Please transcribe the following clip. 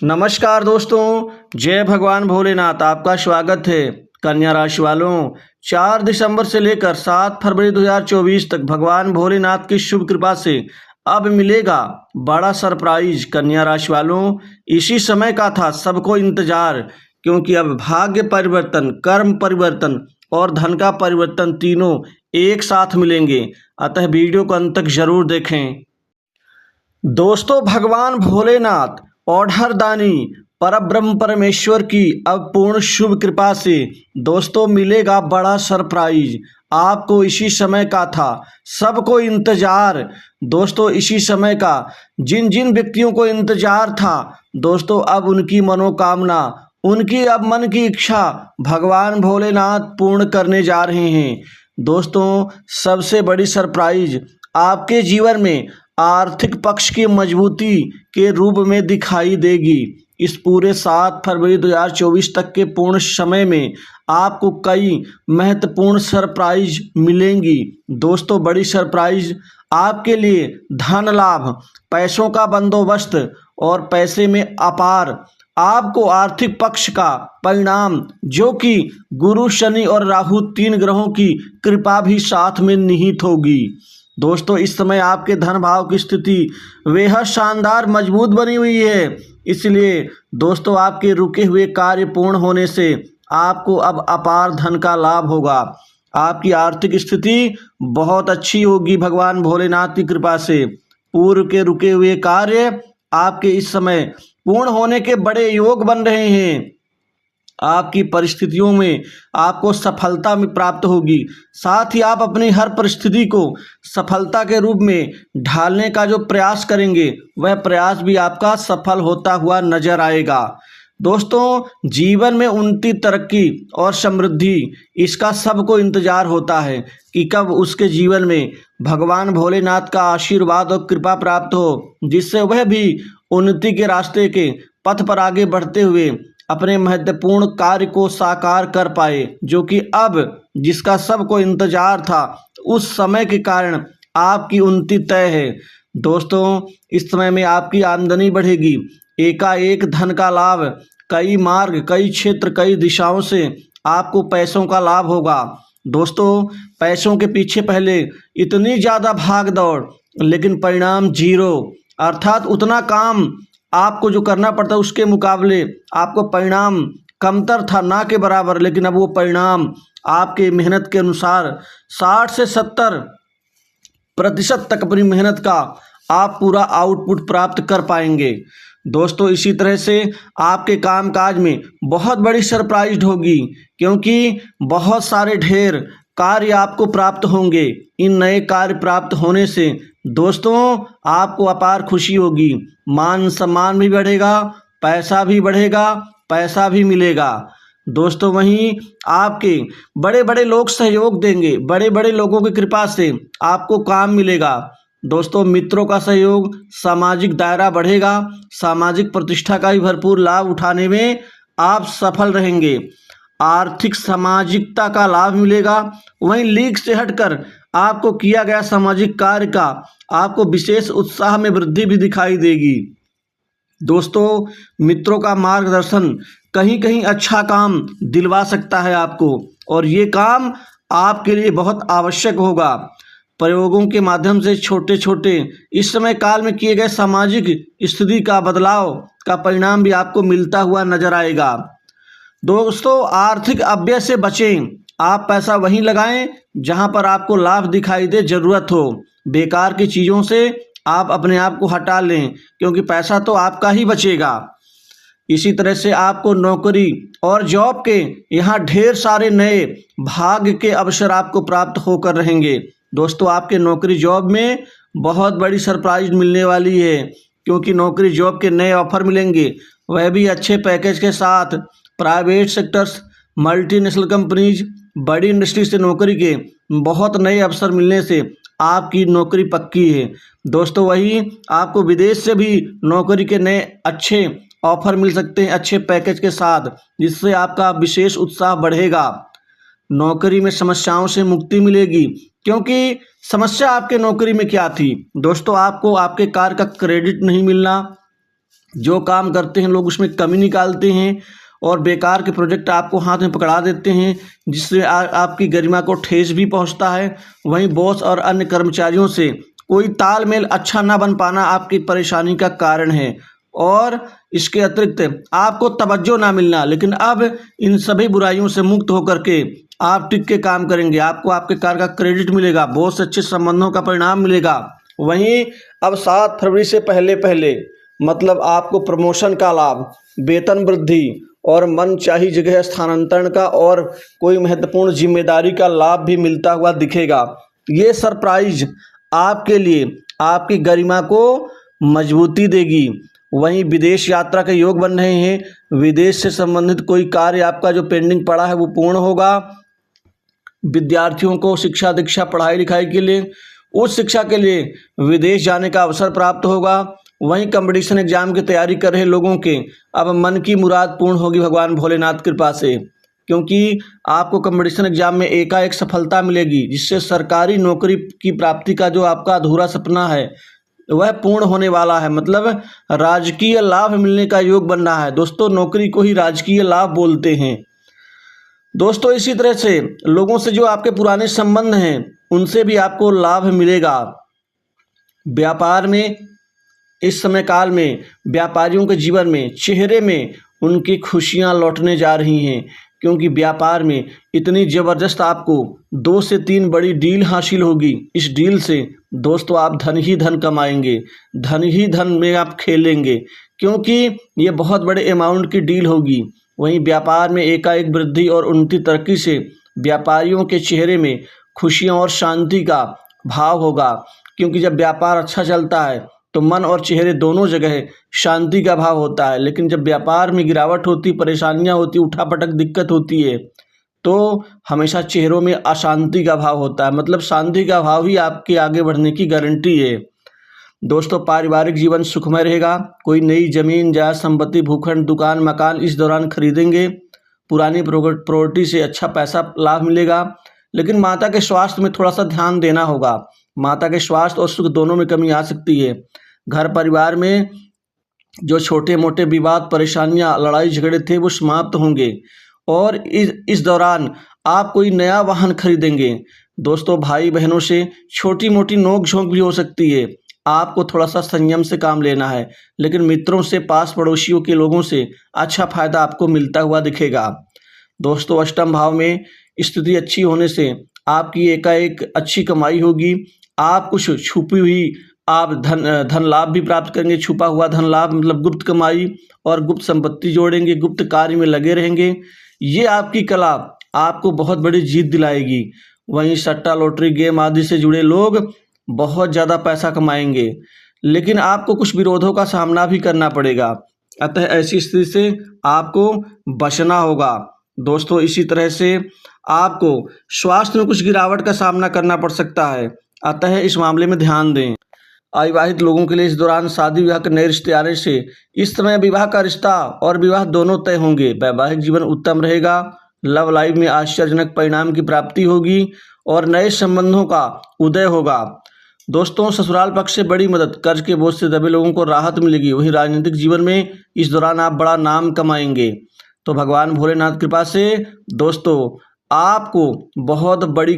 नमस्कार दोस्तों, जय भगवान भोलेनाथ। आपका स्वागत है। कन्या राशि वालों, 4 दिसंबर से लेकर 7 फरवरी 2024 तक भगवान भोलेनाथ की शुभ कृपा से अब मिलेगा बड़ा सरप्राइज। कन्या राशि वालों, इसी समय का था सबको इंतजार, क्योंकि अब भाग्य परिवर्तन, कर्म परिवर्तन और धन का परिवर्तन तीनों एक साथ मिलेंगे। अतः वीडियो को अंत तक जरूर देखें। दोस्तों, भगवान भोलेनाथ और हरदानी परब्रह्म परमेश्वर की अब पूर्ण शुभ कृपा से दोस्तों मिलेगा बड़ा सरप्राइज। आपको इसी समय का था सबको इंतजार। दोस्तों, इसी समय का जिन जिन व्यक्तियों को इंतजार था दोस्तों, अब उनकी मनोकामना, उनकी अब मन की इच्छा भगवान भोलेनाथ पूर्ण करने जा रहे हैं। दोस्तों, सबसे बड़ी सरप्राइज आपके जीवन में आर्थिक पक्ष की मजबूती के रूप में दिखाई देगी। इस पूरे 7 फरवरी 2024 तक के पूर्ण समय में आपको कई महत्वपूर्ण सरप्राइज मिलेंगी। दोस्तों, बड़ी सरप्राइज आपके लिए धन लाभ, पैसों का बंदोबस्त और पैसे में अपार आपको आर्थिक पक्ष का परिणाम, जो कि गुरु, शनि और राहु 3 ग्रहों की कृपा भी साथ में निहित होगी। दोस्तों, इस समय आपके धन भाव की स्थिति बेहद शानदार मजबूत बनी हुई है। इसलिए दोस्तों, आपके रुके हुए कार्य पूर्ण होने से आपको अब अपार धन का लाभ होगा। आपकी आर्थिक स्थिति बहुत अच्छी होगी भगवान भोलेनाथ की कृपा से। पूर्व के रुके हुए कार्य आपके इस समय पूर्ण होने के बड़े योग बन रहे हैं। आपकी परिस्थितियों में आपको सफलता में प्राप्त होगी। साथ ही आप अपनी हर परिस्थिति को सफलता के रूप में ढालने का जो प्रयास करेंगे, वह प्रयास भी आपका सफल होता हुआ नजर आएगा। दोस्तों, जीवन में उन्नति, तरक्की और समृद्धि, इसका सबको इंतजार होता है कि कब उसके जीवन में भगवान भोलेनाथ का आशीर्वाद और कृपा प्राप्त हो, जिससे वह भी उन्नति के रास्ते के पथ पर आगे बढ़ते हुए अपने महत्वपूर्ण कार्य को साकार कर पाए, जो कि अब जिसका सबको इंतजार था, उस समय के कारण आपकी उन्नति तय है। दोस्तों, इस समय में आपकी आमदनी बढ़ेगी। एकाएक धन का लाभ, कई मार्ग, कई क्षेत्र, कई दिशाओं से आपको पैसों का लाभ होगा। दोस्तों, पैसों के पीछे पहले इतनी ज़्यादा भाग दौड़, लेकिन परिणाम जीरो, अर्थात उतना काम आपको जो करना पड़ता है उसके मुकाबले आपको परिणाम कमतर था, ना के बराबर। लेकिन अब वो परिणाम आपके मेहनत के अनुसार 60 से 70% तक अपनी मेहनत का आप पूरा आउटपुट प्राप्त कर पाएंगे। दोस्तों, इसी तरह से आपके कामकाज में बहुत बड़ी सरप्राइज होगी, क्योंकि बहुत सारे ढेर कार्य आपको प्राप्त होंगे। इन नए कार्य प्राप्त होने से दोस्तों आपको अपार खुशी होगी। मान सम्मान भी बढ़ेगा, पैसा भी बढ़ेगा, पैसा भी मिलेगा। दोस्तों, वहीं आपके बड़े बड़े लोग सहयोग देंगे। बड़े बड़े लोगों की कृपा से आपको काम मिलेगा। दोस्तों, मित्रों का सहयोग, सामाजिक दायरा बढ़ेगा। सामाजिक प्रतिष्ठा का भी भरपूर लाभ उठाने में आप सफल रहेंगे। आर्थिक सामाजिकता का लाभ मिलेगा। वहीं लीग से हटकर आपको किया गया सामाजिक कार्य का आपको विशेष उत्साह में वृद्धि भी दिखाई देगी। दोस्तों, मित्रों का मार्गदर्शन कहीं कहीं अच्छा काम दिलवा सकता है आपको, और ये काम आपके लिए बहुत आवश्यक होगा। प्रयोगों के माध्यम से छोटे छोटे इस समय काल में किए गए सामाजिक स्थिति का बदलाव का परिणाम भी आपको मिलता हुआ नजर आएगा। दोस्तों, आर्थिक अव्यय से बचें। आप पैसा वहीं लगाएं जहां पर आपको लाभ दिखाई दे, जरूरत हो। बेकार की चीज़ों से आप अपने आप को हटा लें, क्योंकि पैसा तो आपका ही बचेगा। इसी तरह से आपको नौकरी और जॉब के यहाँ ढेर सारे नए भाग्य के अवसर आपको प्राप्त होकर रहेंगे। दोस्तों, आपके नौकरी जॉब में बहुत बड़ी सरप्राइज मिलने वाली है, क्योंकि नौकरी जॉब के नए ऑफर मिलेंगे, वह भी अच्छे पैकेज के साथ। प्राइवेट सेक्टर्स, मल्टीनेशनल कंपनीज, बड़ी इंडस्ट्री से नौकरी के बहुत नए अवसर मिलने से आपकी नौकरी पक्की है। दोस्तों, वहीं आपको विदेश से भी नौकरी के नए अच्छे ऑफर मिल सकते हैं, अच्छे पैकेज के साथ, जिससे आपका विशेष उत्साह बढ़ेगा। नौकरी में समस्याओं से मुक्ति मिलेगी, क्योंकि समस्या आपके नौकरी में क्या थी दोस्तों? आपको आपके कार्य का क्रेडिट नहीं मिलना, जो काम करते हैं लोग उसमें कमी निकालते हैं और बेकार के प्रोजेक्ट आपको हाथ में पकड़ा देते हैं, जिससे आपकी गरिमा को ठेस भी पहुंचता है। वहीं बॉस और अन्य कर्मचारियों से कोई तालमेल अच्छा ना बन पाना आपकी परेशानी का कारण है और इसके अतिरिक्त आपको तवज्जो ना मिलना। लेकिन अब इन सभी बुराइयों से मुक्त होकर के आप टिक के काम करेंगे, आपको आपके कार्य का क्रेडिट मिलेगा, बहुत से अच्छे संबंधों का परिणाम मिलेगा। वहीं अब 7 फरवरी से पहले पहले मतलब आपको प्रमोशन का लाभ, वेतन वृद्धि और मनचाही जगह स्थानांतरण का और कोई महत्वपूर्ण जिम्मेदारी का लाभ भी मिलता हुआ दिखेगा। ये सरप्राइज आपके लिए आपकी गरिमा को मजबूती देगी। वहीं विदेश यात्रा के योग बन रहे हैं, विदेश से संबंधित कोई कार्य आपका जो पेंडिंग पड़ा है वो पूर्ण होगा। विद्यार्थियों को शिक्षा दीक्षा पढ़ाई लिखाई के लिए उच्च शिक्षा के लिए विदेश जाने का अवसर प्राप्त होगा। वहीं कंपटीशन एग्जाम की तैयारी कर रहे लोगों के अब मन की मुराद पूर्ण होगी भगवान भोलेनाथ कृपा से, क्योंकि आपको कंपटीशन एग्जाम में एकाएक सफलता मिलेगी, जिससे सरकारी नौकरी की प्राप्ति का जो आपका अधूरा सपना है वह पूर्ण होने वाला है। मतलब राजकीय लाभ मिलने का योग बन रहा है। दोस्तों, नौकरी को ही राजकीय लाभ बोलते हैं। दोस्तों, इसी तरह से लोगों से जो आपके पुराने संबंध हैं उनसे भी आपको लाभ मिलेगा। व्यापार में इस समय काल में व्यापारियों के जीवन में चेहरे में उनकी खुशियां लौटने जा रही हैं, क्योंकि व्यापार में इतनी ज़बरदस्त आपको 2 से 3 बड़ी डील हासिल होगी। इस डील से दोस्तों आप धन ही धन कमाएंगे, धन ही धन में आप खेलेंगे, क्योंकि ये बहुत बड़े अमाउंट की डील होगी। वहीं व्यापार में एकाएक वृद्धि और उन्नति तरक्की से व्यापारियों के चेहरे में खुशियां और शांति का भाव होगा, क्योंकि जब व्यापार अच्छा चलता है तो मन और चेहरे दोनों जगह शांति का भाव होता है। लेकिन जब व्यापार में गिरावट होती, परेशानियां होती, उठापटक दिक्कत होती है, तो हमेशा चेहरों में अशांति का भाव होता है। मतलब शांति का भाव ही आपके आगे बढ़ने की गारंटी है। दोस्तों, पारिवारिक जीवन सुखमय रहेगा। कोई नई जमीन जायदाद संपत्ति भूखंड दुकान मकान इस दौरान खरीदेंगे। पुरानी प्रॉपर्टी से अच्छा पैसा लाभ मिलेगा। लेकिन माता के स्वास्थ्य में थोड़ा सा ध्यान देना होगा। माता के स्वास्थ्य और सुख दोनों में कमी आ सकती है। घर परिवार में जो छोटे मोटे विवाद परेशानियां लड़ाई झगड़े थे वो समाप्त होंगे और इस दौरान आप कोई नया वाहन खरीदेंगे। दोस्तों, भाई बहनों से छोटी मोटी नोक झोंक भी हो सकती है। आपको थोड़ा सा संयम से काम लेना है, लेकिन मित्रों से पास पड़ोसियों के लोगों से अच्छा फायदा आपको मिलता हुआ दिखेगा। दोस्तों, अष्टम भाव में स्थिति अच्छी होने से आपकी एकाएक अच्छी कमाई होगी। आप कुछ छुपी हुई आप धन लाभ भी प्राप्त करेंगे। छुपा हुआ धन लाभ मतलब गुप्त कमाई और गुप्त संपत्ति जोड़ेंगे, गुप्त कार्य में लगे रहेंगे। ये आपकी कला आपको बहुत बड़ी जीत दिलाएगी। वहीं सट्टा लॉटरी गेम आदि से जुड़े लोग बहुत ज़्यादा पैसा कमाएंगे, लेकिन आपको कुछ विरोधों का सामना भी करना पड़ेगा। अतः ऐसी स्थिति से आपको बचना होगा। दोस्तों, इसी तरह से आपको स्वास्थ्य में कुछ गिरावट का सामना करना पड़ सकता है, अतः इस मामले में ध्यान दें। अविवाहित लोगों के लिए इस दौरान शादी विवाह के नए रिश्ते आने से इस समय विवाह का रिश्ता और विवाह दोनों तय होंगे। वैवाहिक जीवन उत्तम रहेगा। लव लाइफ में आश्चर्यजनक परिणाम की प्राप्ति होगी और नए संबंधों का उदय होगा। दोस्तों, ससुराल पक्ष से बड़ी मदद, कर्ज के बोझ से दबे लोगों को राहत मिलेगी। वहीं राजनीतिक जीवन में इस दौरान आप बड़ा नाम कमाएंगे। तो भगवान भोलेनाथ कृपा से दोस्तों आपको बहुत बड़ी